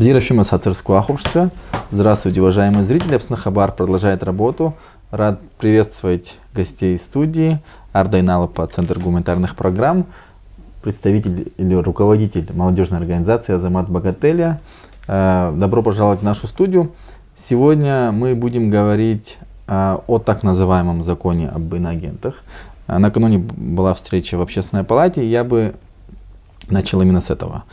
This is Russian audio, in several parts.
Бзирашима Сатырского общества. Здравствуйте, уважаемые зрители. Апснахабар продолжает работу. Рад приветствовать гостей студии. Ардай Налапа, Центр гуманитарных программ, представитель или руководитель молодежной организации Азамат Багателя. Добро пожаловать в нашу студию. Сегодня мы будем говорить о так называемом законе об иноагентах. Накануне была встреча в Общественной палате, я бы начал именно с этого.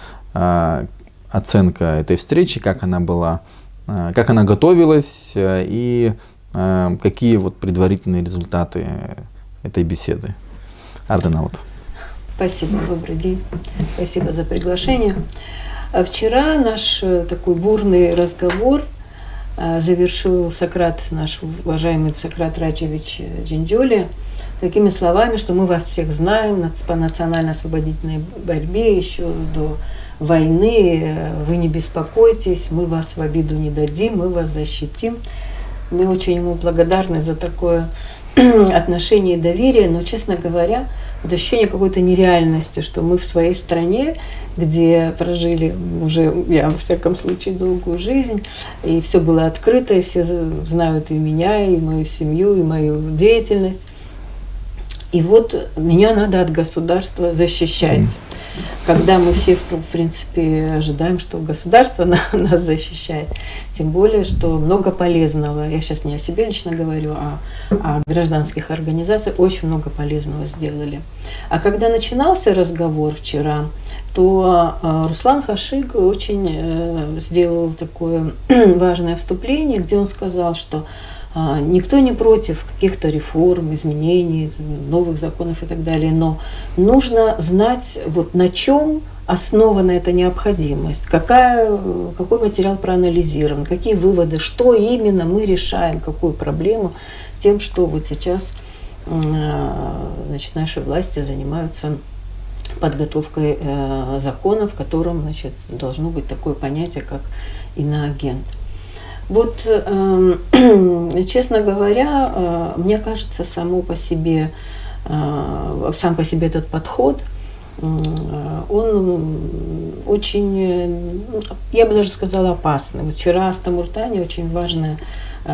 Оценка этой встречи, как она была, как она готовилась и какие вот предварительные результаты этой беседы. Ардай Налап. Спасибо, добрый день. Спасибо за приглашение. Вчера наш такой бурный разговор завершил Сократ, наш уважаемый Сократ Раджевич Джинджоли, такими словами, что мы вас всех знаем по национально-освободительной борьбе еще до войны, вы не беспокойтесь, мы вас в обиду не дадим, мы вас защитим. Мы очень ему благодарны за такое отношение и доверие, но, честно говоря, вот ощущение какой-то нереальности, что мы в своей стране, где прожили уже, я во всяком случае, долгую жизнь, и все было открыто, и все знают и меня, и мою семью, и мою деятельность. И вот меня надо от государства защищать. Когда мы все, в принципе, ожидаем, что государство нас защищает, тем более, что много полезного, я сейчас не о себе лично говорю, а о гражданских организациях, очень много полезного сделали. А когда начинался разговор вчера, то Руслан Хашиг очень сделал такое важное вступление, где он сказал, что никто не против каких-то реформ, изменений, новых законов и так далее, но нужно знать, вот на чем основана эта необходимость, какой материал проанализирован, какие выводы, что именно мы решаем, какую проблему тем, что вот сейчас значит, наши власти занимаются подготовкой закона, в котором значит, должно быть такое понятие, как иноагент. Вот, честно говоря, мне кажется, сам по себе этот подход, он очень, я бы даже сказала, опасный. Вот вчера Астамуртани очень важное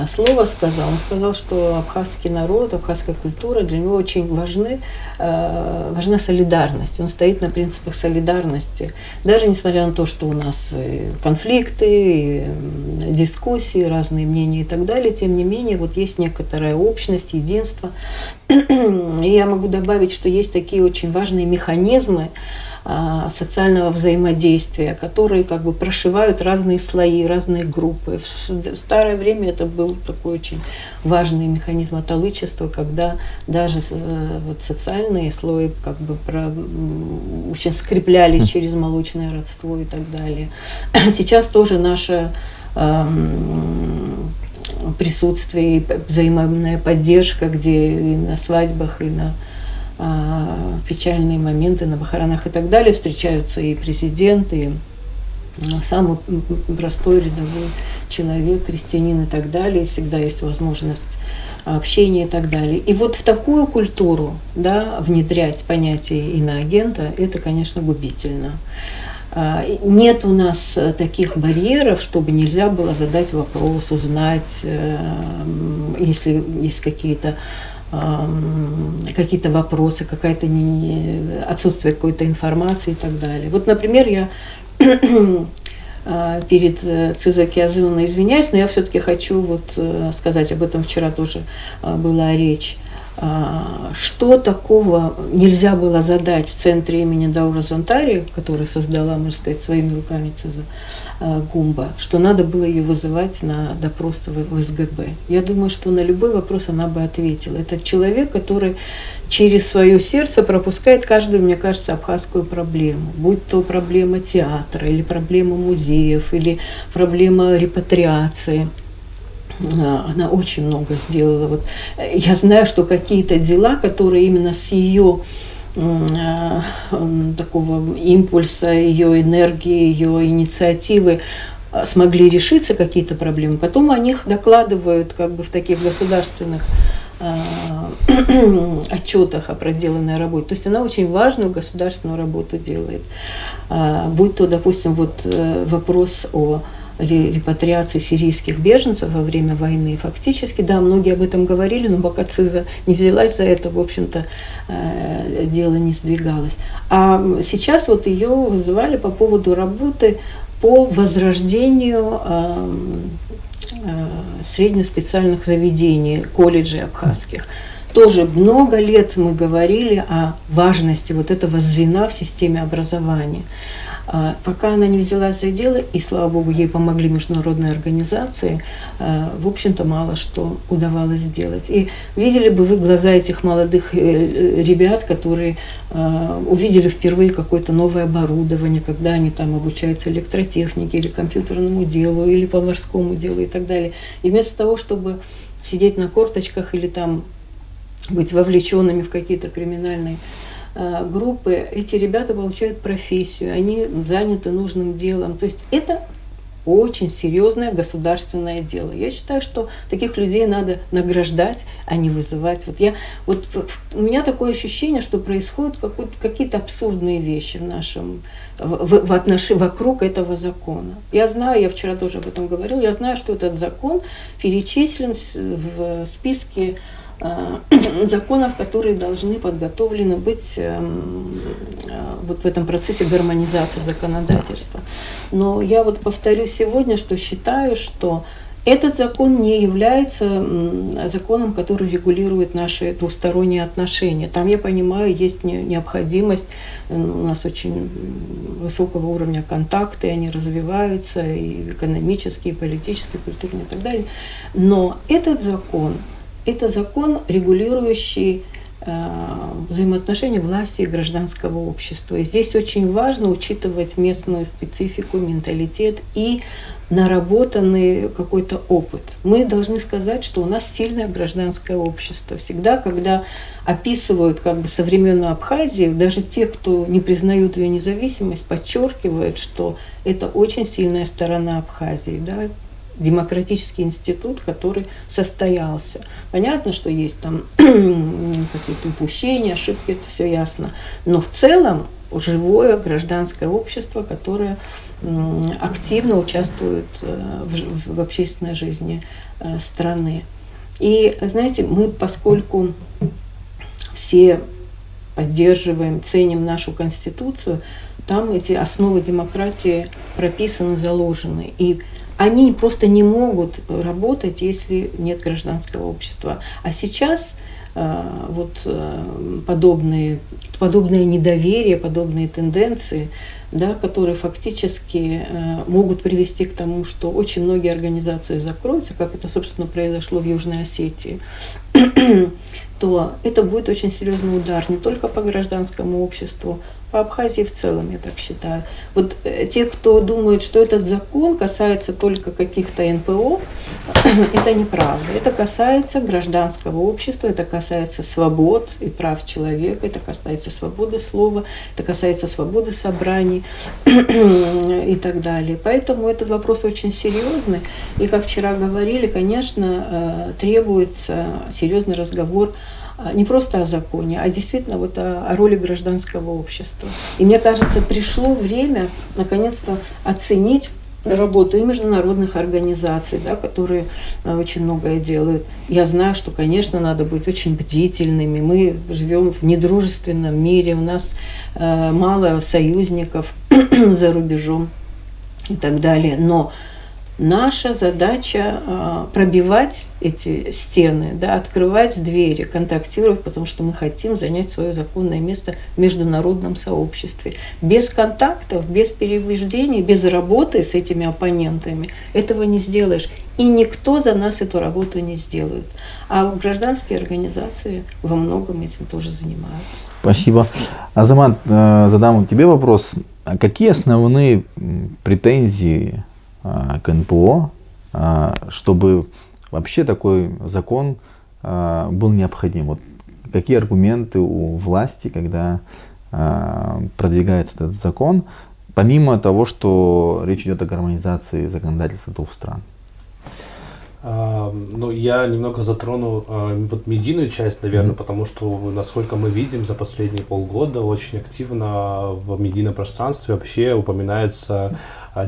слово сказал. Он сказал, что абхазский народ, абхазская культура, для него очень важна солидарность. Он стоит на принципах солидарности. Даже несмотря на то, что у нас конфликты, дискуссии, разные мнения и так далее, тем не менее, вот есть некоторая общность, единство. И я могу добавить, что есть такие очень важные механизмы социального взаимодействия, которые как бы прошивают разные слои, разные группы. В старое время это был такой очень важный механизм аталычества, когда даже вот социальные слои как бы очень скреплялись через молочное родство и так далее. Сейчас тоже наше присутствие и взаимная поддержка, где и на свадьбах, и на печальные моменты, на похоронах и так далее встречаются и президент, и самый простой рядовой человек, крестьянин и так далее, и всегда есть возможность общения и так далее. И вот в такую культуру, да, внедрять понятие иноагента, это, конечно, губительно. Нет у нас таких барьеров, чтобы нельзя было задать вопрос, узнать, если есть какие-то вопросы, отсутствие какой-то информации и так далее. Вот, например, я перед Циза Киазывной извиняюсь, но я все-таки хочу вот сказать, об этом вчера тоже была речь. Что такого нельзя было задать в центре имени Даура Зонтари, который создала, можно сказать, своими руками Циза Гумба, что надо было ее вызывать на допрос в СГБ. Я думаю, что на любой вопрос она бы ответила. Это человек, который через свое сердце пропускает каждую, мне кажется, абхазскую проблему. Будь то проблема театра, или проблема музеев, или проблема репатриации. Она очень много сделала. Вот я знаю, что какие-то дела, которые именно с ее такого импульса, ее энергии, ее инициативы смогли решиться какие-то проблемы. Потом о них докладывают как бы в таких государственных отчетах о проделанной работе. То есть она очень важную государственную работу делает. Будь то, допустим, вот вопрос о репатриации сирийских беженцев во время войны. Фактически, да, многие об этом говорили, но пока ЦИЗа не взялась за это, в общем-то, дело не сдвигалось. А сейчас вот ее вызывали по поводу работы по возрождению среднеспециальных заведений, колледжей абхазских. Тоже много лет мы говорили о важности вот этого звена в системе образования. Пока она не взялась за дело, и, слава богу, ей помогли международные организации, в общем-то, мало что удавалось сделать. И видели бы вы глаза этих молодых ребят, которые увидели впервые какое-то новое оборудование, когда они там обучаются электротехнике или компьютерному делу, или поварскому делу и так далее. И вместо того, чтобы сидеть на корточках или там быть вовлеченными в какие-то криминальные группы, эти ребята получают профессию, они заняты нужным делом. То есть это очень серьезное государственное дело. Я считаю, что таких людей надо награждать, а не вызывать. У меня такое ощущение, что происходят какие-то абсурдные вещи вокруг этого закона. Я знаю, я вчера тоже об этом говорила, я знаю, что этот закон перечислен в списке законов, которые должны подготовлены быть вот в этом процессе гармонизации законодательства. Но я вот повторю сегодня, что считаю, что этот закон не является законом, который регулирует наши двусторонние отношения. Там, я понимаю, есть необходимость, у нас очень высокого уровня контакты, они развиваются, и экономические, и политические, и культурные, и так далее. Но этот закон, это закон, регулирующий взаимоотношения власти и гражданского общества. И здесь очень важно учитывать местную специфику, менталитет и наработанный какой-то опыт. Мы должны сказать, что у нас сильное гражданское общество. Всегда, когда описывают современную Абхазию, даже те, кто не признают ее независимость, подчеркивают, что это очень сильная сторона Абхазии. Да? Демократический институт, который состоялся. Понятно, что есть там какие-то упущения, ошибки, это все ясно. Но в целом живое гражданское общество, которое активно участвует в общественной жизни страны. И, знаете, мы, поскольку все поддерживаем, ценим нашу Конституцию, там эти основы демократии прописаны, заложены. И они просто не могут работать, если нет гражданского общества. А сейчас подобное недоверие, подобные тенденции, да, которые фактически могут привести к тому, что очень многие организации закроются, как это, собственно, произошло в Южной Осетии, то это будет очень серьезный удар не только по гражданскому обществу, по Абхазии в целом, я так считаю. Вот те, кто думает, что этот закон касается только каких-то НПО, это неправда. Это касается гражданского общества, это касается свобод и прав человека, это касается свободы слова, это касается свободы собраний и так далее. Поэтому этот вопрос очень серьезный. И, как вчера говорили, конечно, требуется серьезный разговор не просто о законе, а действительно о роли гражданского общества. И мне кажется, пришло время наконец-то оценить работу и международных организаций, да, которые очень многое делают. Я знаю, что, конечно, надо быть очень бдительными. Мы живем в недружественном мире, у нас мало союзников за рубежом и так далее. Но наша задача пробивать эти стены, да, открывать двери, контактировать, потому что мы хотим занять свое законное место в международном сообществе. Без контактов, без переубеждений, без работы с этими оппонентами этого не сделаешь. И никто за нас эту работу не сделает. А гражданские организации во многом этим тоже занимаются. Спасибо. Азамат, задам тебе вопрос. Какие основные претензии к НПО, чтобы вообще такой закон был необходим? Вот какие аргументы у власти, когда продвигается этот закон, помимо того, что речь идет о гармонизации законодательства двух стран? Ну, я немного затрону вот медийную часть, наверное, потому что, насколько мы видим, за последние полгода очень активно в медийном пространстве вообще упоминается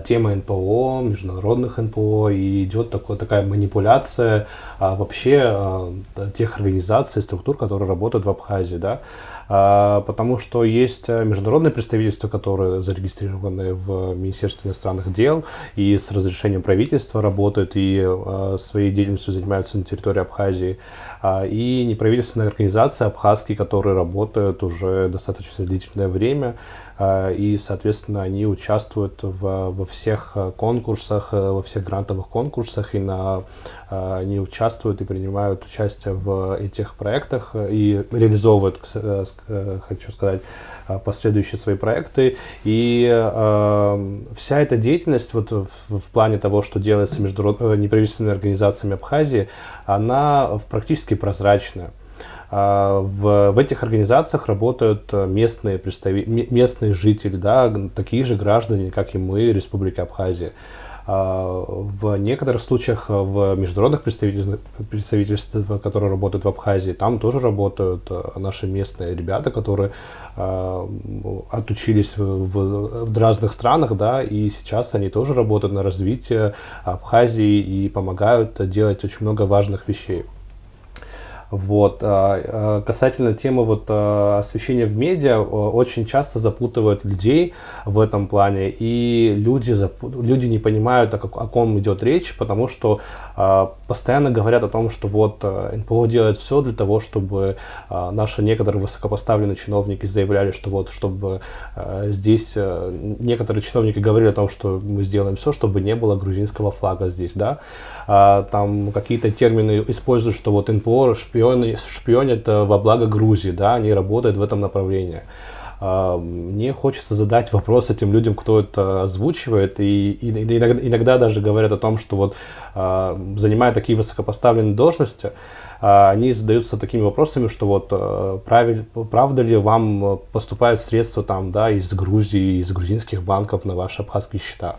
тема НПО, международных НПО, и идет такая манипуляция вообще тех организаций, структур, которые работают в Абхазии, да. Потому что есть международные представительства, которые зарегистрированы в Министерстве иностранных дел и с разрешением правительства работают и своей деятельностью занимаются на территории Абхазии, и неправительственные организации абхазские, которые работают уже достаточно длительное время, и, соответственно, они участвуют во всех конкурсах, во всех грантовых конкурсах, и они участвуют и принимают участие в этих проектах и реализовывают, хочу сказать, последующие свои проекты. И вся эта деятельность вот в плане того, что делается неправительственными организациями Абхазии, она практически прозрачная. В этих организациях работают местные жители, да, такие же граждане, как и мы, Республики Абхазия. В некоторых случаях в международных представительствах, которые работают в Абхазии, там тоже работают наши местные ребята, которые отучились в разных странах, да, и сейчас они тоже работают на развитие Абхазии и помогают делать очень много важных вещей. Вот. Касательно темы освещения в медиа, очень часто запутывают людей в этом плане, и люди не понимают, о ком идет речь, потому что постоянно говорят о том, что НПО делает все для того, чтобы наши некоторые высокопоставленные чиновники заявляли, что чтобы здесь некоторые чиновники говорили о том, что мы сделаем все, чтобы не было грузинского флага здесь, да. Там какие-то термины используют, что НПО шпионят во благо Грузии, да, они работают в этом направлении. Мне хочется задать вопрос этим людям, кто это озвучивает, и иногда даже говорят о том, что занимая такие высокопоставленные должности, они задаются такими вопросами, что правда ли вам поступают средства там, да, из Грузии, из грузинских банков на ваши абхазские счета.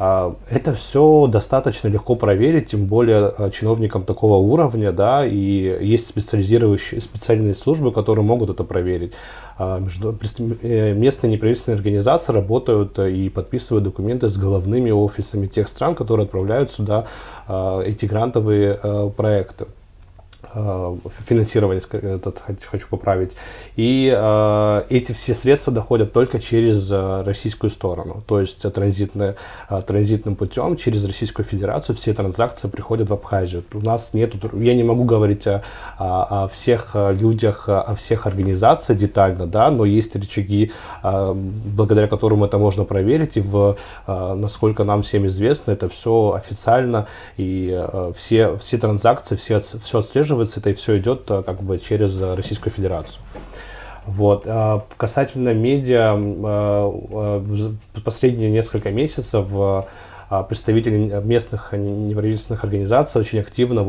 Это все достаточно легко проверить, тем более чиновникам такого уровня, да, и есть специальные службы, которые могут это проверить. Местные неправительственные организации работают и подписывают документы с головными офисами тех стран, которые отправляют сюда эти грантовые проекты. Финансирование, хочу поправить. И эти все средства доходят только через российскую сторону, то есть транзитным путем через Российскую Федерацию все транзакции приходят в Абхазию. У нас я не могу говорить о всех людях, о всех организациях детально, да, но есть рычаги, благодаря которым это можно проверить, и насколько нам всем известно, это все официально, и все транзакции, все отслеживается, это и все идет как бы через Российскую Федерацию. Вот. Касательно медиа, последние несколько месяцев представители местных неправительственных организаций очень активно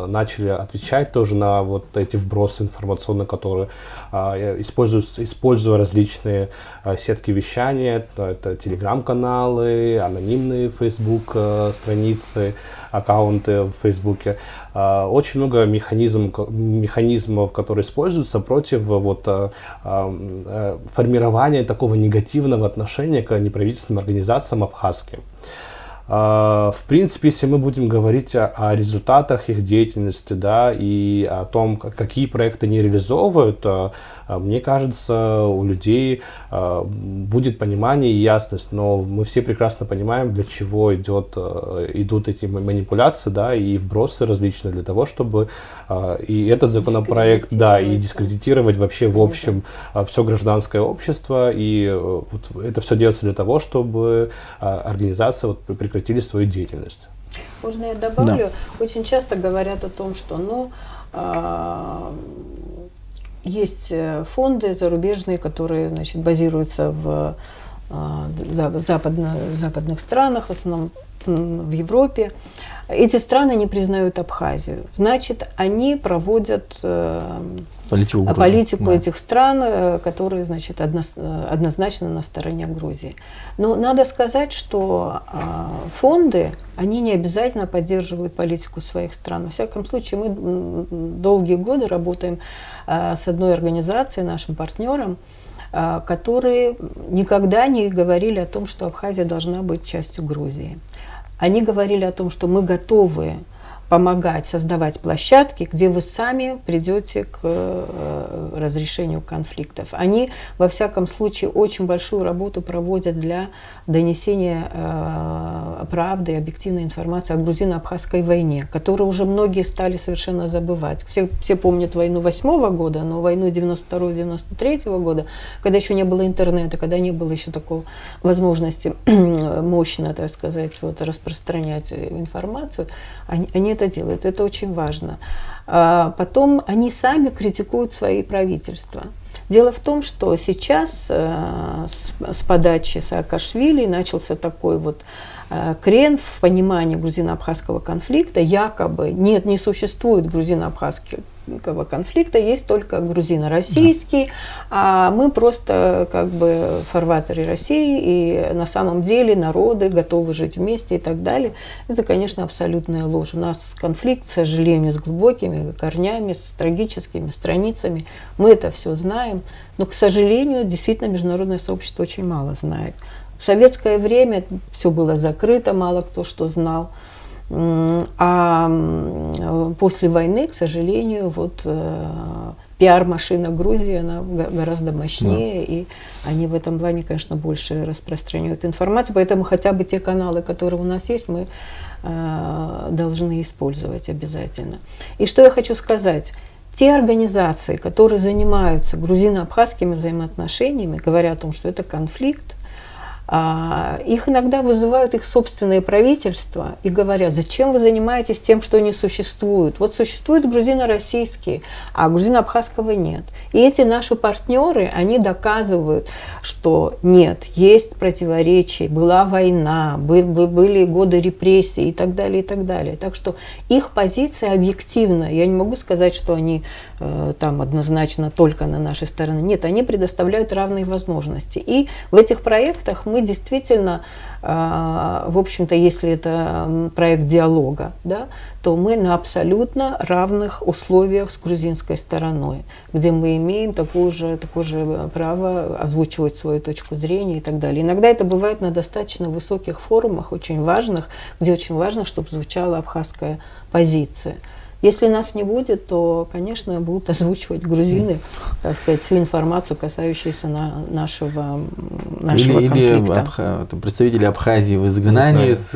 начали отвечать тоже на эти вбросы информационные, которые используя различные сетки вещания, это телеграм-каналы, анонимные Facebook-страницы, аккаунты в Фейсбуке. Очень много механизмов, которые используются против формирования такого негативного отношения к неправительственным организациям абхазским. В принципе, если мы будем говорить о результатах их деятельности, да, и о том, какие проекты они реализовывают, мне кажется, у людей будет понимание и ясность, но мы все прекрасно понимаем, для чего идут эти манипуляции, да, и вбросы различные, для того, чтобы и этот законопроект, да, и дискредитировать вообще в общем все гражданское общество, и это все делается для того, чтобы организации прекратили свою деятельность. Можно я добавлю? Да. Очень часто говорят о том, что есть фонды зарубежные, которые, значит, базируются в западных странах, в основном в Европе. эти страны не признают Абхазию. Значит, они проводят политику да. этих стран, которые, значит, однозначно на стороне Грузии. Но надо сказать, что фонды, они не обязательно поддерживают политику своих стран. Во всяком случае, мы долгие годы работаем с одной организацией, нашим партнером, которые никогда не говорили о том, что Абхазия должна быть частью Грузии. Они говорили о том, что мы готовы помогать создавать площадки, где вы сами придете к разрешению конфликтов. Они, во всяком случае, очень большую работу проводят для донесения правды и объективной информации о грузино-абхазской войне, которую уже многие стали совершенно забывать. Все помнят войну 8-го года, но войну 92-93 года, когда еще не было интернета, когда не было еще такой возможности мощно, так сказать, вот, распространять информацию, они это делают, это очень важно. Потом они сами критикуют свои правительства. Дело в том, что сейчас с подачи Саакашвили начался такой вот крен в понимании грузино-абхазского конфликта. Якобы не существует грузино-абхазского конфликта, есть только грузино-российский, а мы просто как бы фарватеры России, и на самом деле народы готовы жить вместе и так далее. Это, конечно, абсолютная ложь. У нас конфликт, к сожалению, с глубокими корнями, с трагическими страницами. Мы это все знаем, но, к сожалению, действительно международное сообщество очень мало знает. В советское время все было закрыто, мало кто что знал. А после войны, к сожалению, вот пиар-машина Грузии, она гораздо мощнее, и они в этом плане, конечно, больше распространяют информацию. Поэтому хотя бы те каналы, которые у нас есть, мы должны использовать обязательно. И что я хочу сказать. Те организации, которые занимаются грузино-абхазскими взаимоотношениями, говорят о том, что это конфликт, их иногда вызывают их собственные правительства и говорят, зачем вы занимаетесь тем, что не существует. Вот существует грузино-российский, а грузино-абхазского нет. И эти наши партнеры, они доказывают, что нет, есть противоречия, была война, были годы репрессий и так далее, и так далее. Так что их позиция объективна. Я не могу сказать, что они там однозначно только на нашей стороне. Нет, они предоставляют равные возможности. И в этих проектах мы действительно, в общем-то, если это проект диалога, да, то мы на абсолютно равных условиях с грузинской стороной, где мы имеем такое же право озвучивать свою точку зрения и так далее. Иногда это бывает на достаточно высоких форумах, очень важных, где очень важно, чтобы звучала абхазская позиция. Если нас не будет, то, конечно, будут озвучивать грузины, так сказать, всю информацию, касающуюся нашего конфликта. Или представители Абхазии в изгнании с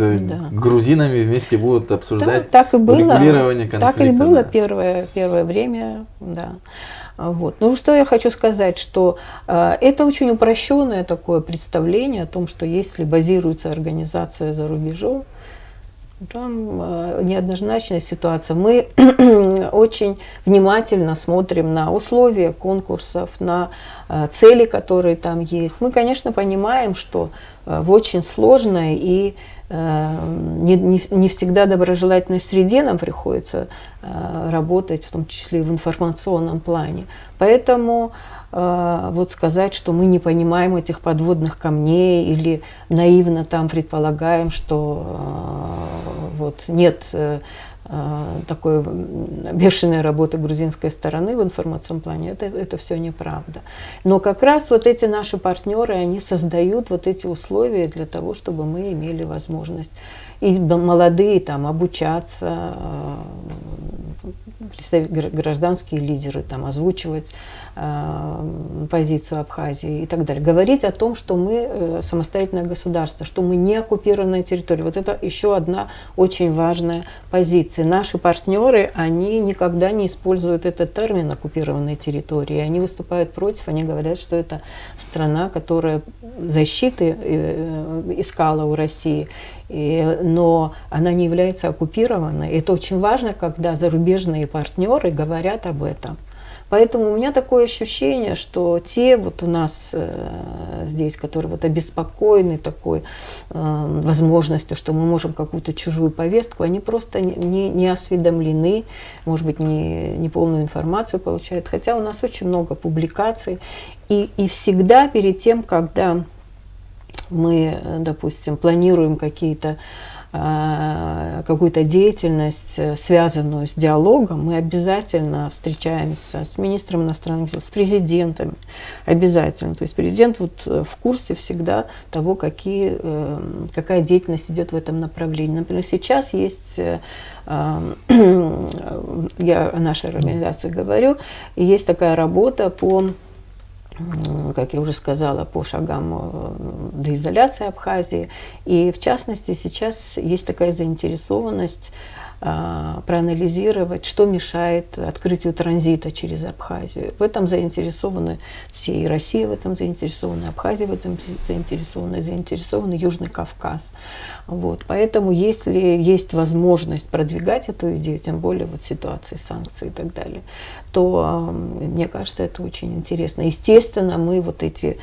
грузинами вместе будут обсуждать регулирование конфликта. Так и было первое время, да. Вот. Ну, что я хочу сказать, что это очень упрощенное такое представление о том, что если базируется организация за рубежом, там неоднозначная ситуация. Мы очень внимательно смотрим на условия конкурсов, на цели, которые там есть. Мы, конечно, понимаем, что в очень сложной и не всегда доброжелательной среде нам приходится работать, в том числе и в информационном плане. Поэтому вот сказать, что мы не понимаем этих подводных камней или наивно там предполагаем, что вот нет такой бешеной работы грузинской стороны в информационном плане, это все неправда. Но как раз вот эти наши партнеры, они создают вот эти условия для того, чтобы мы имели возможность и молодые там обучаться, гражданские лидеры там озвучивать позицию Абхазии и так далее. Говорить о том, что мы самостоятельное государство, что мы не оккупированная территория. Вот это еще одна очень важная позиция. Наши партнеры, они никогда не используют этот термин оккупированной территории. Они выступают против, они говорят, что это страна, которая защиты искала у России, но она не является оккупированной. Это очень важно, когда зарубежные партнеры говорят об этом. Поэтому у меня такое ощущение, что те вот у нас здесь, которые вот обеспокоены такой возможностью, что мы можем какую-то чужую повестку, они просто не осведомлены, может быть, не полную информацию получают. Хотя у нас очень много публикаций. И всегда перед тем, когда мы, допустим, планируем какую-то деятельность, связанную с диалогом, мы обязательно встречаемся с министром иностранных дел, с президентом, обязательно. То есть президент вот в курсе всегда того, какая деятельность идет в этом направлении. Например, сейчас есть, я о нашей организации говорю, есть такая работа по, как я уже сказала, по шагам деизоляции Абхазии. И в частности сейчас есть такая заинтересованность проанализировать, что мешает открытию транзита через Абхазию. В этом заинтересованы все, и Россия в этом заинтересована, и Абхазия в этом заинтересована Южный Кавказ. Вот. Поэтому если есть возможность продвигать эту идею, тем более вот в ситуации санкций и так далее, то, мне кажется, это очень интересно. Естественно, мы вот эти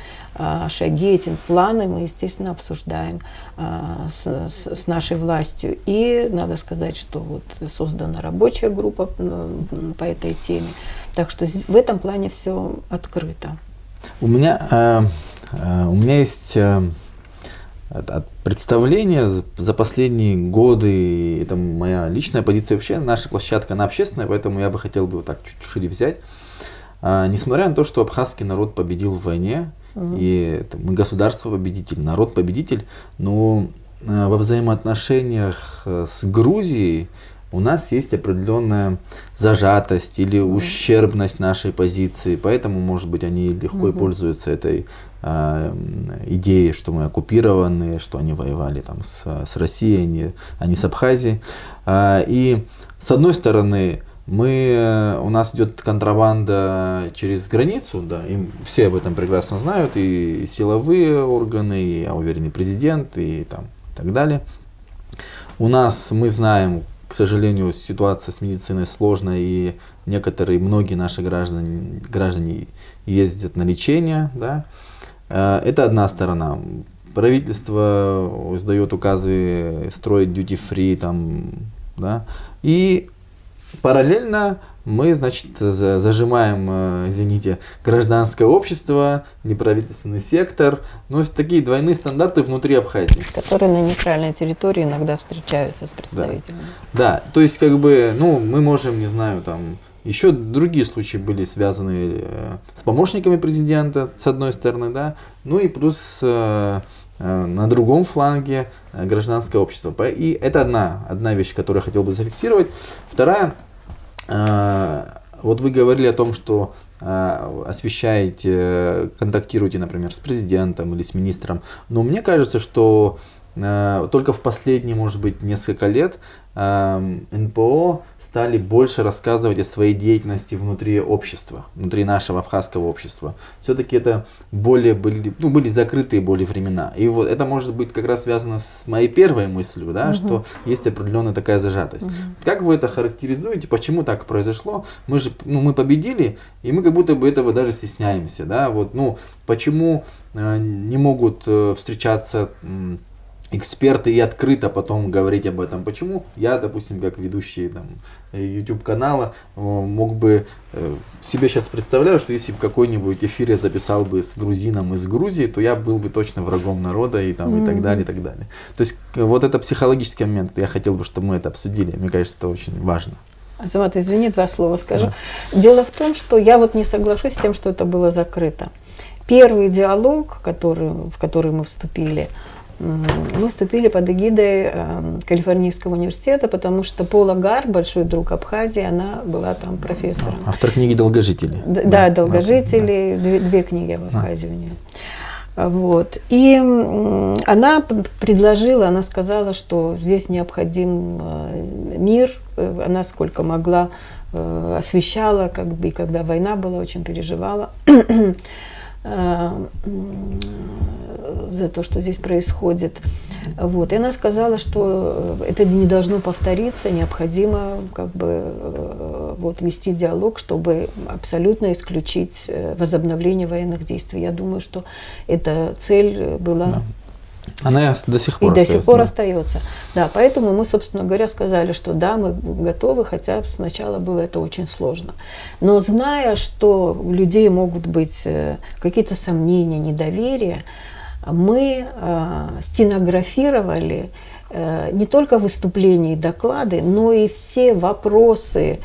шаги, эти планы мы, естественно, обсуждаем с нашей властью. И надо сказать, что вот создана рабочая группа по этой теме. Так что в этом плане все открыто. У меня есть представление за последние годы, это моя личная позиция вообще, наша площадка, она общественная, поэтому я бы хотел бы вот так чуть шире взять. Несмотря на то, что абхазский народ победил в войне, и мы государство-победитель, народ-победитель, но во взаимоотношениях с Грузией у нас есть определенная зажатость или ущербность нашей позиции, поэтому, может быть, они легко и пользуются этой идеей, что мы оккупированы, что они воевали там с Россией, а не с Абхазией. И с одной стороны, у нас идет контрабанда через границу, да, и все об этом прекрасно знают, и силовые органы, и, я уверен, и президент, и так далее. Мы знаем, к сожалению, ситуация с медициной сложная, и многие наши граждане ездят на лечение, да. Это одна сторона. Правительство издает указы строить duty-free, да, и параллельно мы, значит, зажимаем, гражданское общество, неправительственный сектор, такие двойные стандарты внутри Абхазии. Которые на нейтральной территории иногда встречаются с представителями. Да, то есть, мы можем, не знаю, еще другие случаи были связаны с помощниками президента, с одной стороны, да, и плюс на другом фланге гражданское общество. И это одна вещь, которую я хотел бы зафиксировать. Вторая, вот вы говорили о том, что освещаете, контактируете, например, с президентом или с министром, но мне кажется, что только в последние, может быть, несколько лет НПО стали больше рассказывать о своей деятельности внутри общества, внутри нашего абхазского общества. Все-таки это были закрытые более времена. И вот это может быть как раз связано с моей первой мыслью, да, что есть определенная такая зажатость. Как вы это характеризуете? Почему так произошло? Мы победили, и мы как будто бы этого даже стесняемся. Да? Почему не могут встречаться эксперты и открыто потом говорить об этом? Почему я, допустим, как ведущий YouTube канала, мог бы себе сейчас представляю, что если бы какой-нибудь эфир я записал бы с грузином из Грузии, то я был бы точно врагом народа и так далее, и так далее. То есть вот это психологический момент, я хотел бы, чтобы мы это обсудили, мне кажется, это очень важно. Азамат, извини, 2 слова скажу. Да. Дело в том, что я не соглашусь с тем, что это было закрыто. Первый диалог, в который мы вступили под эгидой Калифорнийского университета, потому что Пола Гар, большой друг Абхазии, она была там профессором. Автор книги «Долгожители». Да, «Долгожители», 2 книги об Абхазии у нее. Вот. И она она сказала, что здесь необходим мир. Она сколько могла освещала, и когда война была, очень переживала за то, что здесь происходит. Вот. И она сказала, что это не должно повториться, необходимо как бы вот, вести диалог, чтобы абсолютно исключить возобновление военных действий. Я думаю, что эта цель была... Да. Она до сих пор и остается. До сих пор остается. Да, поэтому мы, собственно говоря, сказали, что да, мы готовы, хотя сначала было это очень сложно. Но зная, что у людей могут быть какие-то сомнения, недоверия, мы стенографировали не только выступления и доклады, но и все вопросы,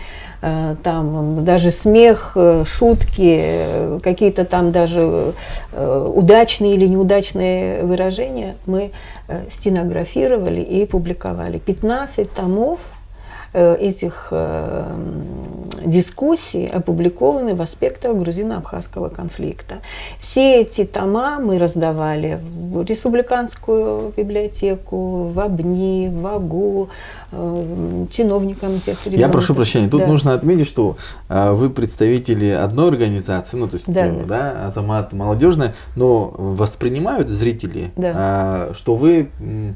там даже смех, шутки, какие-то там даже удачные или неудачные выражения мы стенографировали и публиковали. 15 томов этих дискуссий опубликованы в аспектах грузино-абхазского конфликта. Все эти тома мы раздавали в Республиканскую библиотеку, в АБНИ, в АГУ, чиновникам тех регионов. Я прошу прощения, тут да. нужно отметить, что вы представители одной организации, ну то есть да, да, Азамат молодежная, но воспринимают зрители, да. что вы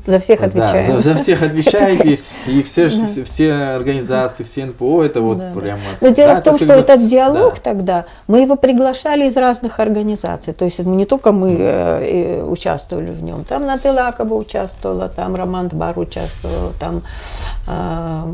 за всех отвечаете. Да, за всех отвечаете, и все организации, все НПО, это вот прямо... Но дело в том, что этот диалог тогда, мы его приглашали из разных организаций, то есть не только мы участвовали в нем, там Натыла Акаба участвовала, там Роман Бар участвовал, там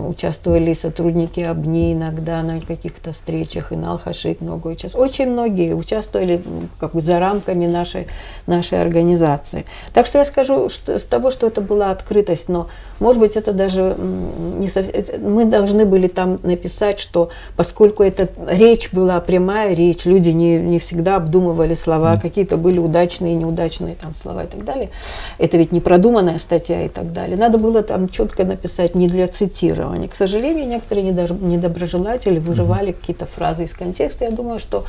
участвовали сотрудники АБНИ иногда на каких-то встречах, и Налхашик много участвовал. Очень многие участвовали как бы за рамками нашей организации. Так что я скажу что, с того, что это была открытость, но может быть это даже не совсем... Мы должны были там написать, что поскольку эта речь была прямая речь, люди не всегда обдумывали слова, какие-то были удачные и неудачные там слова и так далее. Это ведь не продуманная статья и так далее. Надо было там четко написать не для цитирования. К сожалению, некоторые недоброжелатели вырывали какие-то фразы из контекста. Я думаю, что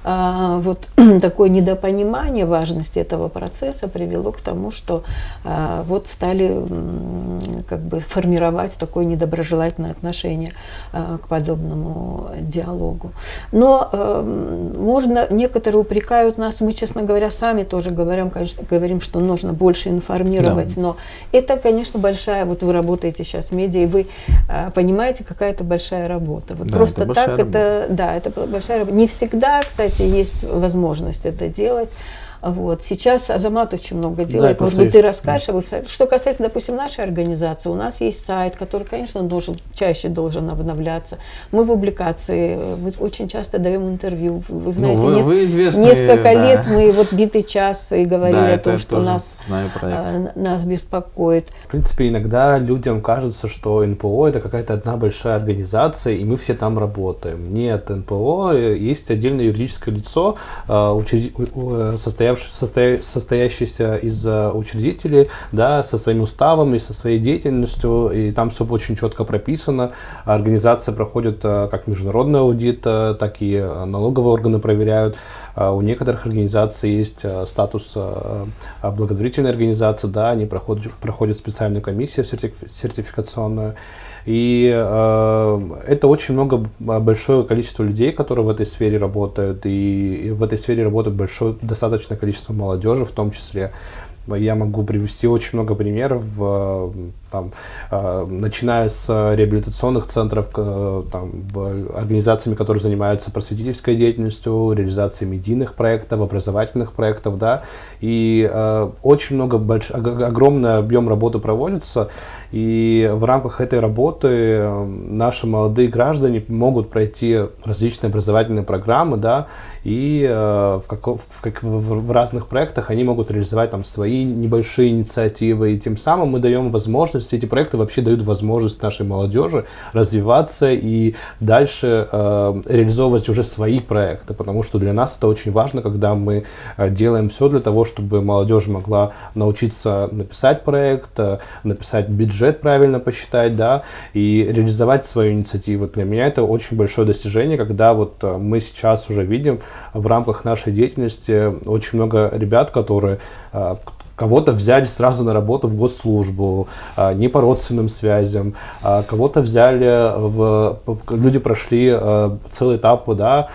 вот такое недопонимание важности этого процесса привело к тому, что вот стали как бы формировать такое недоброжелательное отношение к подобному диалогу. Но можно, некоторые упрекают нас, мы, честно говоря, сами тоже говорим, конечно, говорим, что нужно больше информировать, но это, конечно, большая, вот вы работаете сейчас в медиа, и вы понимаете, какая это большая работа. Вот просто это так это, да, это большая работа. Не всегда, кстати, есть возможность это делать. Вот. Сейчас Азамат очень много делает, может быть, ты расскажешь. Что касается, допустим, нашей организации, у нас есть сайт, который, конечно, чаще должен обновляться. Мы публикации, мы очень часто даем интервью. Вы знаете, вы известны, несколько лет мы вот битый час и говорили о том, что нас беспокоит. В принципе, иногда людям кажется, что НПО это какая-то одна большая организация, и мы все там работаем. Нет, НПО есть отдельное юридическое лицо, состоящийся из учредителей, да, со своим уставом и со своей деятельностью, и там все очень четко прописано. Организация проходит как международный аудит, так и налоговые органы проверяют. У некоторых организаций есть статус благотворительной организации, да, они проходят специальную комиссию сертификационную. И это очень большое количество людей, которые в этой сфере работают, и в этой сфере работает достаточное количество молодежи в том числе. Я могу привести очень много примеров, начиная с реабилитационных центров, организациями, которые занимаются просветительской деятельностью, реализацией медийных проектов, образовательных проектов, да, и очень огромный объем работы проводится, и в рамках этой работы наши молодые граждане могут пройти различные образовательные программы, да, и в разных проектах они могут реализовать там свои небольшие инициативы, и тем самым мы даем возможность, эти проекты вообще дают возможность нашей молодежи развиваться и дальше реализовывать уже свои проекты, потому что для нас это очень важно, когда мы делаем все для того, чтобы молодежь могла научиться написать проект, написать бюджет правильно посчитать, да, и реализовать свою инициативу. Для меня это очень большое достижение, когда вот мы сейчас уже видим в рамках нашей деятельности очень много ребят, которые Кого-то взяли сразу на работу в госслужбу, не по родственным связям, кого-то взяли люди прошли целый этап, да,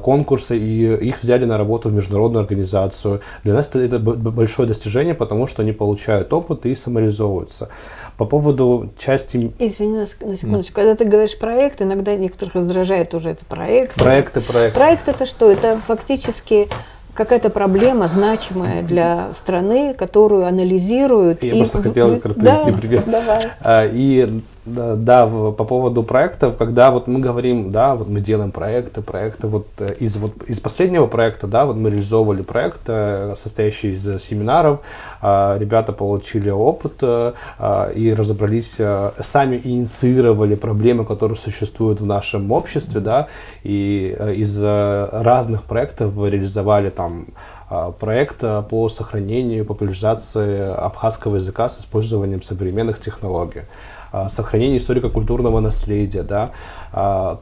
конкурса, и их взяли на работу в международную организацию. Для нас это большое достижение, потому что они получают опыт и самореализовываются. По поводу части... Извини на секундочку. Когда ты говоришь проект, иногда некоторых раздражает уже это проект. Проекты. Проект это что? Это фактически какая-то проблема, значимая для страны, которую анализируют. Я просто хотел привести пример. Давай. И да, по поводу проектов, когда вот мы говорим, да, вот мы делаем проекты, вот из последнего проекта, да, вот мы реализовывали проект, состоящий из семинаров, ребята получили опыт и разобрались, сами инициировали проблемы, которые существуют в нашем обществе, да, и из разных проектов реализовали там проект по сохранению, популяризации абхазского языка с использованием современных технологий, сохранение историко-культурного наследия, да,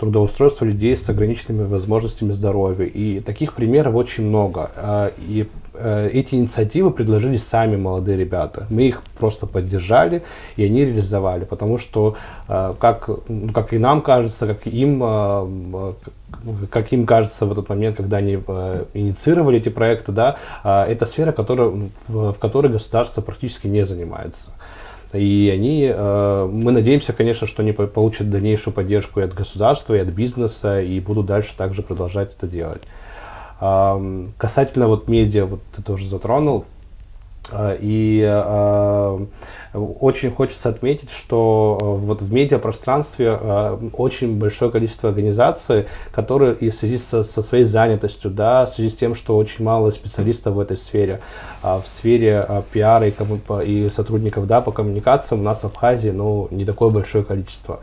трудоустройство людей с ограниченными возможностями здоровья. И таких примеров очень много. И эти инициативы предложили сами молодые ребята. Мы их просто поддержали, и они реализовали. Потому что, как и нам кажется, как им кажется в этот момент, когда они инициировали эти проекты, да, это сфера, в которой государство практически не занимается. И мы надеемся, конечно, что они получат дальнейшую поддержку и от государства, и от бизнеса, и будут дальше также продолжать это делать. Касательно вот медиа, вот ты тоже затронул, и очень хочется отметить, что вот в медиапространстве очень большое количество организаций, которые и в связи со своей занятостью, да, в связи с тем, что очень мало специалистов в этой сфере, в сфере пиара и сотрудников, да, по коммуникациям у нас в Абхазии, ну, не такое большое количество.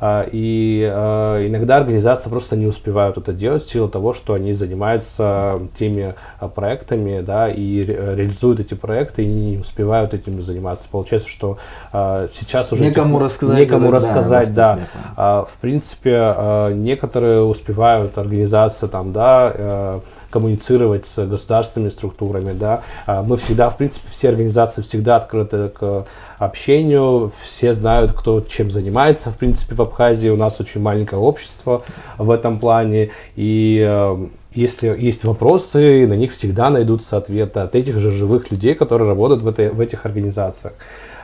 И иногда организации просто не успевают это делать в силу того, что они занимаются теми проектами, да, и реализуют эти проекты, и не успевают этим заниматься. Получается, что сейчас уже некому рассказать, да. В принципе, некоторые успевают организации там, да, коммуницировать с государственными структурами, да. Мы всегда, в принципе, все организации всегда открыты к общению, все знают, кто чем занимается, в принципе, в Абхазии. У нас очень маленькое общество в этом плане, и если есть вопросы, на них всегда найдутся ответы от этих же живых людей, которые работают в этих организациях.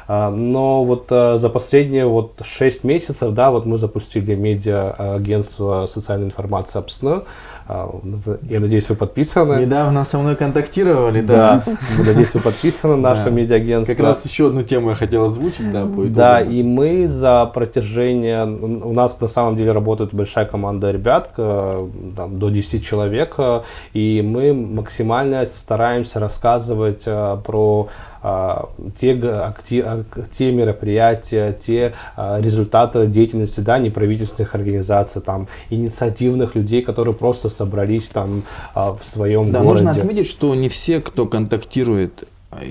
Но вот за последние 6 месяцев, да, вот мы запустили медиа-агентство социальной информации АПСН. Я надеюсь, вы подписаны. Недавно со мной контактировали, да. Надеюсь, вы подписаны на наше медиа-агентство. Как раз еще одну тему я хотел озвучить, да, по итогу. Да, и мы за протяжение, у нас на самом деле работает большая команда ребят, там, до 10 человек, и мы максимально стараемся рассказывать про те мероприятия, те результаты деятельности, да, неправительственных организаций, там, инициативных людей, которые просто собрались там в своем городе. Нужно отметить, что не все, кто контактирует,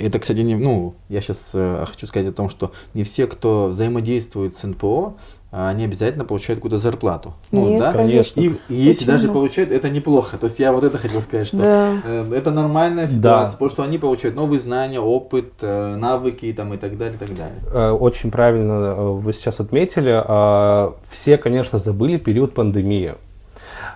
это, кстати, я сейчас хочу сказать о том, что не все, кто взаимодействует с НПО, они обязательно получают какую-то зарплату. Нет, да? Конечно. И если даже получают, это неплохо. То есть я вот это хотел сказать, что это нормальная ситуация, потому что они получают новые знания, опыт, навыки там, и так далее, и так далее. Очень правильно вы сейчас отметили. Все, конечно, забыли период пандемии.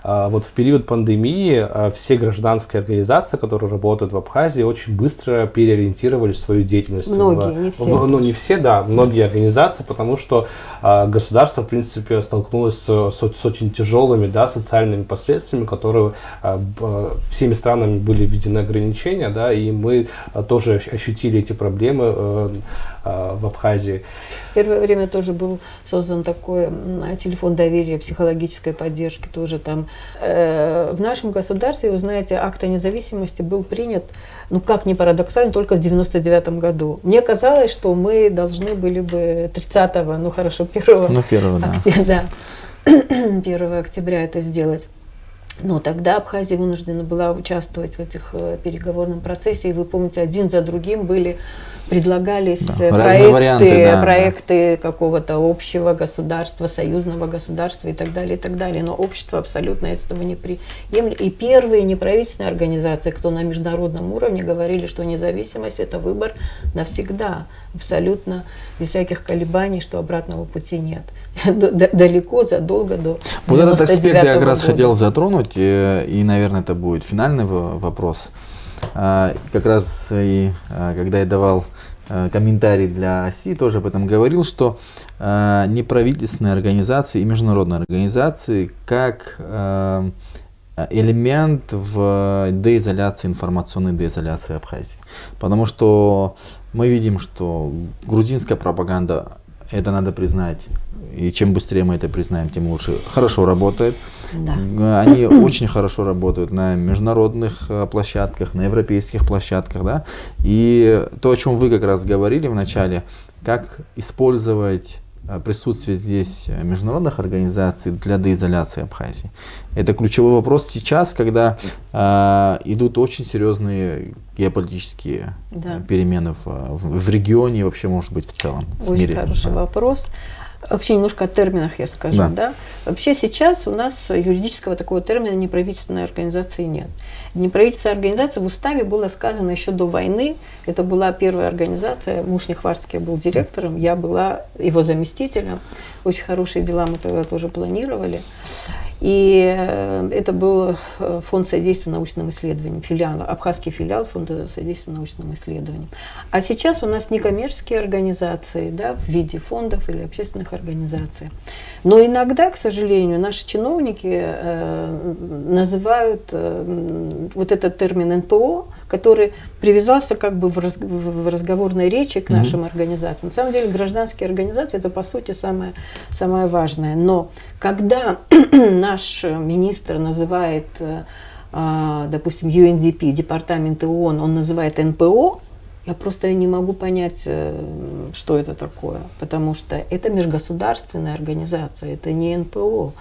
Вот в период пандемии все гражданские организации, которые работают в Абхазии, очень быстро переориентировали свою деятельность. Многие, не все. Не все, да, многие организации, потому что государство, в принципе, столкнулось с очень тяжелыми, да, социальными последствиями, которые всеми странами были введены ограничения, да, и мы тоже ощутили эти проблемы в Абхазии. В первое время тоже был создан такой телефон доверия, психологической поддержки тоже там. В нашем государстве, вы знаете, акт о независимости был принят, как ни парадоксально, только в 1999 году. Мне казалось, что мы должны были бы 30-го, 1 октября это сделать. Но тогда Абхазия вынуждена была участвовать в этих переговорном процессе. И вы помните, один за другим предлагались разные варианты, проекты какого-то общего государства, союзного государства и так далее, и так далее. Но общество абсолютно этого не приемлет. И первые неправительственные организации, кто на международном уровне, говорили, что независимость – это выбор навсегда, абсолютно без всяких колебаний, что обратного пути нет. Далеко, задолго до 99-го Вот этот аспект я как раз года. хотел затронуть, и, наверное, это будет финальный вопрос. Как раз и когда я давал комментарий для ОСИ, тоже об этом говорил, что неправительственные организации и международные организации как элемент в деизоляции, информационной деизоляции Абхазии. Потому что мы видим, что грузинская пропаганда, это надо признать, и чем быстрее мы это признаем, тем лучше, хорошо работает. Да. Они очень хорошо работают на международных площадках, на европейских площадках. Да? И то, о чем вы как раз говорили в начале, как использовать присутствие здесь международных организаций для деизоляции Абхазии. Это ключевой вопрос сейчас, когда идут очень серьезные геополитические перемены в регионе и вообще, может быть, в целом в очень мире. Хороший вопрос. Вообще немножко о терминах я скажу. Да. Вообще сейчас у нас юридического такого термина неправительственной организации нет. Неправительственная организация в уставе было сказано еще до войны. Это была первая организация. Муж Нехварский был директором, я была его заместителем. Очень хорошие дела мы тогда тоже планировали. И это был фонд содействия научным исследованиям, абхазский филиал фонда содействия научным исследованиям. А сейчас у нас некоммерческие организации, да, в виде фондов или общественных организаций. Но иногда, к сожалению, наши чиновники называют вот этот термин НПО, который привязался как бы в разговорной речи к нашим организациям. На самом деле гражданские организации это по сути самое важное. Но когда наш министр называет, допустим, UNDP, департамент ООН, он называет НПО, я просто не могу понять, что это такое, потому что это межгосударственная организация, это не НПО.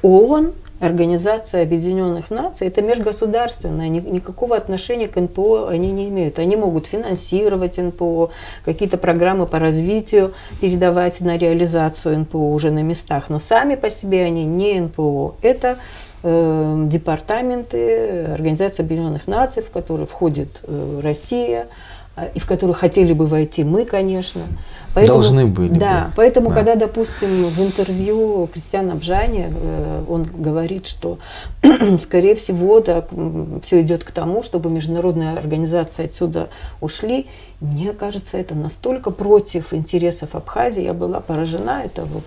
ООН, Организация Объединенных Наций, это межгосударственная, никакого отношения к НПО они не имеют. Они могут финансировать НПО, какие-то программы по развитию передавать на реализацию НПО уже на местах, но сами по себе они не НПО. Это департаменты Организации Объединенных Наций, в которые входит Россия, и в которые хотели бы войти мы, конечно. Поэтому, должны были. Да, поэтому, когда, допустим, в интервью Кристиана Бжани он говорит, что, скорее всего, да, все идет к тому, чтобы международные организации отсюда ушли, мне кажется, это настолько против интересов Абхазии, я была поражена это вот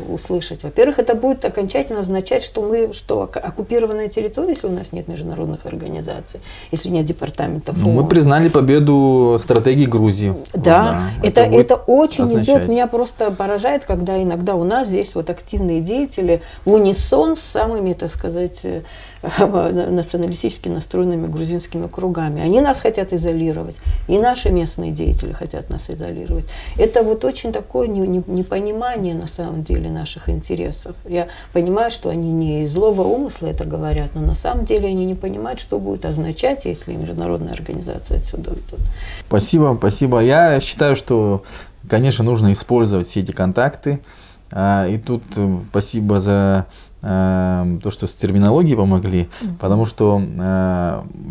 услышать. Во-первых, это будет окончательно означать, что оккупированная территория, если у нас нет международных организаций, если нет департаментов ООН. Мы признали победу стратегии Грузии. Да, вот, это очень означать. идет, меня просто поражает, когда иногда у нас здесь вот активные деятели в унисон с самыми, так сказать, националистически настроенными грузинскими кругами. Они нас хотят изолировать, и наши местные деятели хотят нас изолировать. Это вот очень такое непонимание на самом деле наших интересов. Я понимаю, что они не из злого умысла это говорят, но на самом деле они не понимают, что будет означать, если международная организация отсюда уйдет. Спасибо, спасибо. Я считаю, что, конечно, нужно использовать все эти контакты. И тут спасибо за то, что с терминологией помогли, потому что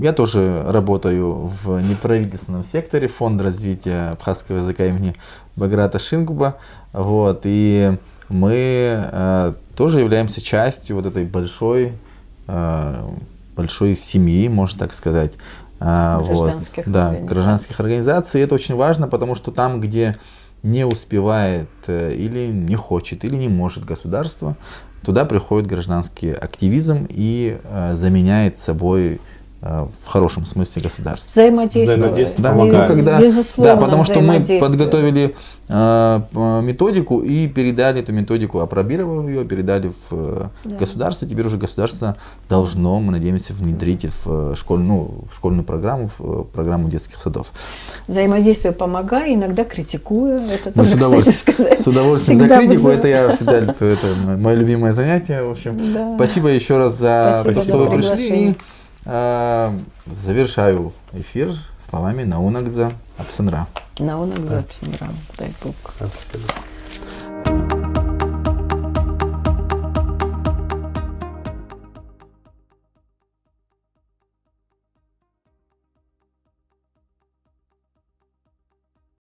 я тоже работаю в неправительственном секторе Фонда развития абхазского языка имени Баграта Шингуба, вот, и мы тоже являемся частью вот этой большой семьи, можно так сказать, гражданских организаций. И это очень важно, потому что там, где не успевает или не хочет, или не может государство, туда приходит гражданский активизм и заменяет собой в хорошем смысле государства. Взаимодействие. Взаимодействие Да, помогает. когда, Безусловно, да, потому что мы взаимодействие. подготовили методику и передали эту методику, опробировав ее, передали в государство. Теперь уже государство должно, мы надеемся, внедрить в школьную программу, в программу детских садов. Взаимодействие помогая, иногда критикуя. Это Мы тоже, кстати сказать, с удовольствием за всегда критику, вызывает. это я всегда, это мое любимое занятие, в общем. Да. Спасибо еще раз за Спасибо то, за что вы пришли. приглашение. И, завершаю эфир словами Наунагдза Апсанра. Наунагдза Апсанра. Дай Бог. Абсолютно.